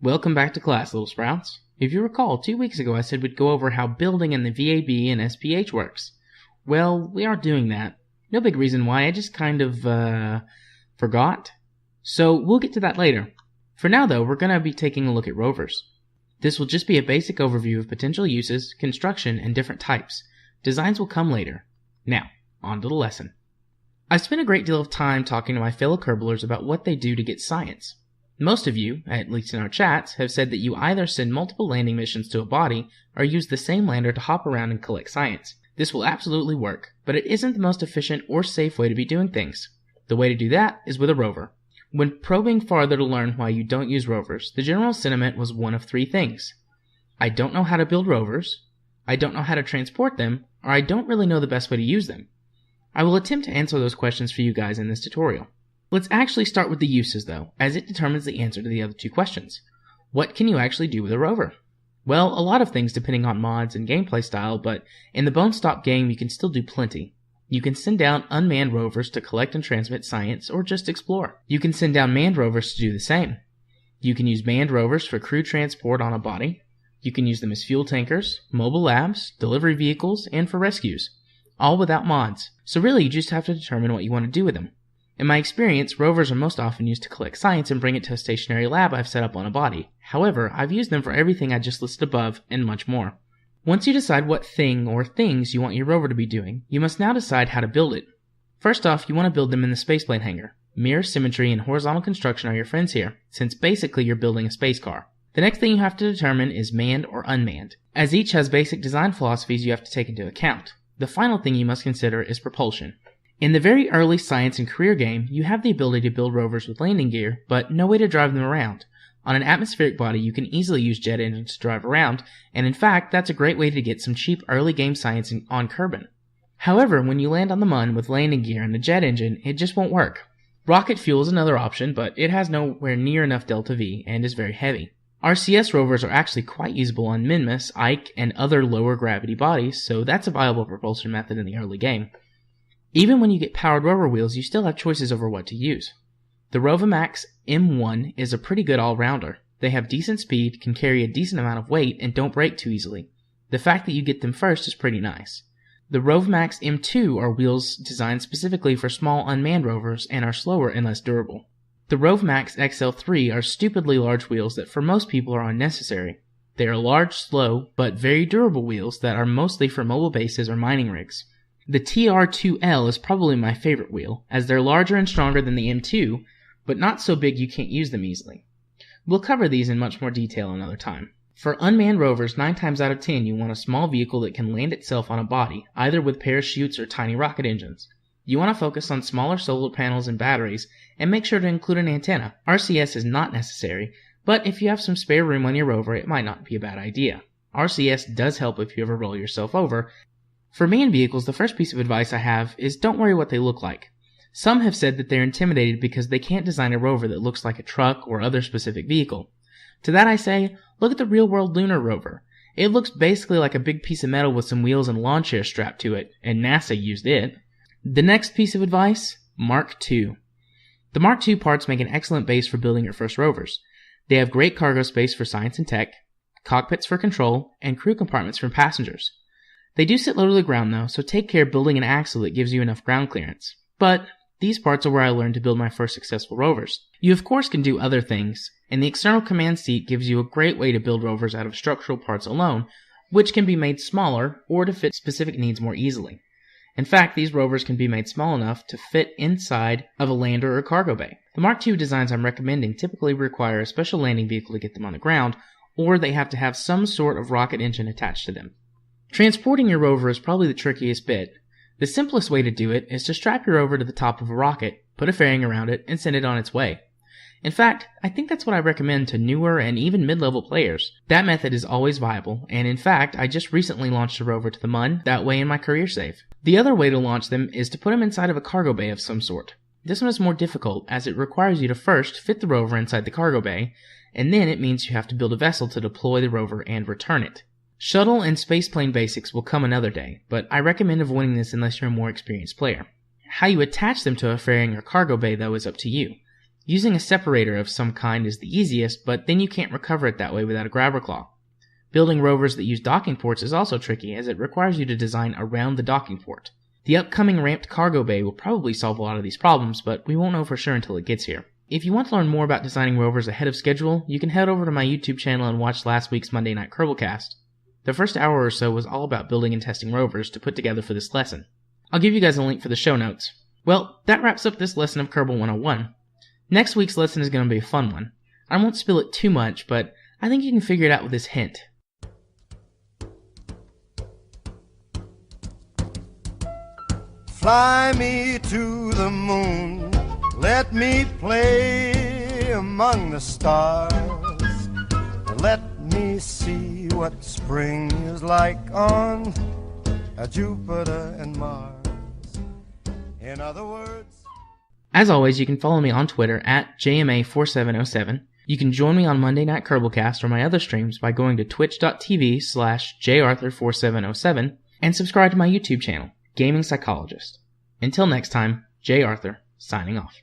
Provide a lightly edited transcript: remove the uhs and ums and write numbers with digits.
Welcome back to class, little sprouts. If you recall, 2 weeks ago I said we'd go over how building in the VAB and SPH works. Well, we are doing that. No big reason why, I just kind of, forgot. So we'll get to that later. For now though, we're going to be taking a look at rovers. This will just be a basic overview of potential uses, construction, and different types. Designs will come later. Now, on to the lesson. I've spent a great deal of time talking to my fellow Kerbalers about what they do to get science. Most of you, at least in our chats, have said that you either send multiple landing missions to a body or use the same lander to hop around and collect science. This will absolutely work, but it isn't the most efficient or safe way to be doing things. The way to do that is with a rover. When probing farther to learn why you don't use rovers, the general sentiment was one of three things. I don't know how to build rovers, I don't know how to transport them, or I don't really know the best way to use them. I will attempt to answer those questions for you guys in this tutorial. Let's actually start with the uses though, as it determines the answer to the other two questions. What can you actually do with a rover? Well, a lot of things depending on mods and gameplay style, but in the Bone Stop game you can still do plenty. You can send down unmanned rovers to collect and transmit science or just explore. You can send down manned rovers to do the same. You can use manned rovers for crew transport on a body. You can use them as fuel tankers, mobile labs, delivery vehicles, and for rescues. All without mods. So really you just have to determine what you want to do with them. In my experience, rovers are most often used to collect science and bring it to a stationary lab I've set up on a body. However, I've used them for everything I just listed above and much more. Once you decide what thing or things you want your rover to be doing, you must now decide how to build it. First off, you want to build them in the spaceplane hangar. Mirror, symmetry, and horizontal construction are your friends here, since basically you're building a space car. The next thing you have to determine is manned or unmanned, as each has basic design philosophies you have to take into account. The final thing you must consider is propulsion. In the very early science and career game, you have the ability to build rovers with landing gear, but no way to drive them around. On an atmospheric body, you can easily use jet engines to drive around, and in fact, that's a great way to get some cheap early game science on Kerbal. However, when you land on the Mun with landing gear and a jet engine, it just won't work. Rocket fuel is another option, but it has nowhere near enough delta V and is very heavy. RCS rovers are actually quite usable on Minmus, Ike, and other lower gravity bodies, so that's a viable propulsion method in the early game. Even when you get powered rover wheels, you still have choices over what to use. The Rovamax M1 is a pretty good all-rounder. They have decent speed, can carry a decent amount of weight, and don't break too easily. The fact that you get them first is pretty nice. The Rovamax M2 are wheels designed specifically for small unmanned rovers and are slower and less durable. The Rovamax XL3 are stupidly large wheels that for most people are unnecessary. They are large, slow, but very durable wheels that are mostly for mobile bases or mining rigs. The TR2L is probably my favorite wheel, as they're larger and stronger than the M2, but not so big you can't use them easily. We'll cover these in much more detail another time. For unmanned rovers, 9 times out of 10 you want a small vehicle that can land itself on a body, either with parachutes or tiny rocket engines. You want to focus on smaller solar panels and batteries, and make sure to include an antenna. RCS is not necessary, but if you have some spare room on your rover, it might not be a bad idea. RCS does help if you ever roll yourself over. For manned vehicles, the first piece of advice I have is don't worry what they look like. Some have said that they're intimidated because they can't design a rover that looks like a truck or other specific vehicle. To that I say, look at the real-world lunar rover. It looks basically like a big piece of metal with some wheels and lawn chairs strapped to it, and NASA used it. The next piece of advice, Mark II. The Mark II parts make an excellent base for building your first rovers. They have great cargo space for science and tech, cockpits for control, and crew compartments for passengers. They do sit low to the ground though, so take care building an axle that gives you enough ground clearance. But these parts are where I learned to build my first successful rovers. You of course can do other things, and the external command seat gives you a great way to build rovers out of structural parts alone, which can be made smaller or to fit specific needs more easily. In fact, these rovers can be made small enough to fit inside of a lander or cargo bay. The Mark II designs I'm recommending typically require a special landing vehicle to get them on the ground, or they have to have some sort of rocket engine attached to them. Transporting your rover is probably the trickiest bit. The simplest way to do it is to strap your rover to the top of a rocket, put a fairing around it, and send it on its way. In fact, I think that's what I recommend to newer and even mid-level players. That method is always viable, and in fact, I just recently launched a rover to the Mun that way in my career save. The other way to launch them is to put them inside of a cargo bay of some sort. This one is more difficult, as it requires you to first fit the rover inside the cargo bay, and then it means you have to build a vessel to deploy the rover and return it. Shuttle and spaceplane basics will come another day, but I recommend avoiding this unless you're a more experienced player. How you attach them to a fairing or cargo bay, though, is up to you. Using a separator of some kind is the easiest, but then you can't recover it that way without a grabber claw. Building rovers that use docking ports is also tricky, as it requires you to design around the docking port. The upcoming ramped cargo bay will probably solve a lot of these problems, but we won't know for sure until it gets here. If you want to learn more about designing rovers ahead of schedule, you can head over to my YouTube channel and watch last week's Monday Night Kerbal cast. The first hour or so was all about building and testing rovers to put together for this lesson. I'll give you guys a link for the show notes. Well, that wraps up this lesson of Kerbal 101. Next week's lesson is going to be a fun one. I won't spill it too much, but I think you can figure it out with this hint. Fly me to the moon, let me play among the stars, let me see what spring is like on Jupiter and Mars. In other words... As always, you can follow me on Twitter at JMA4707. You can join me on Monday Night Kerbalcast or my other streams by going to twitch.tv/jarthur4707 and subscribe to my YouTube channel, Gaming Psychologist. Until next time, J. Arthur, signing off.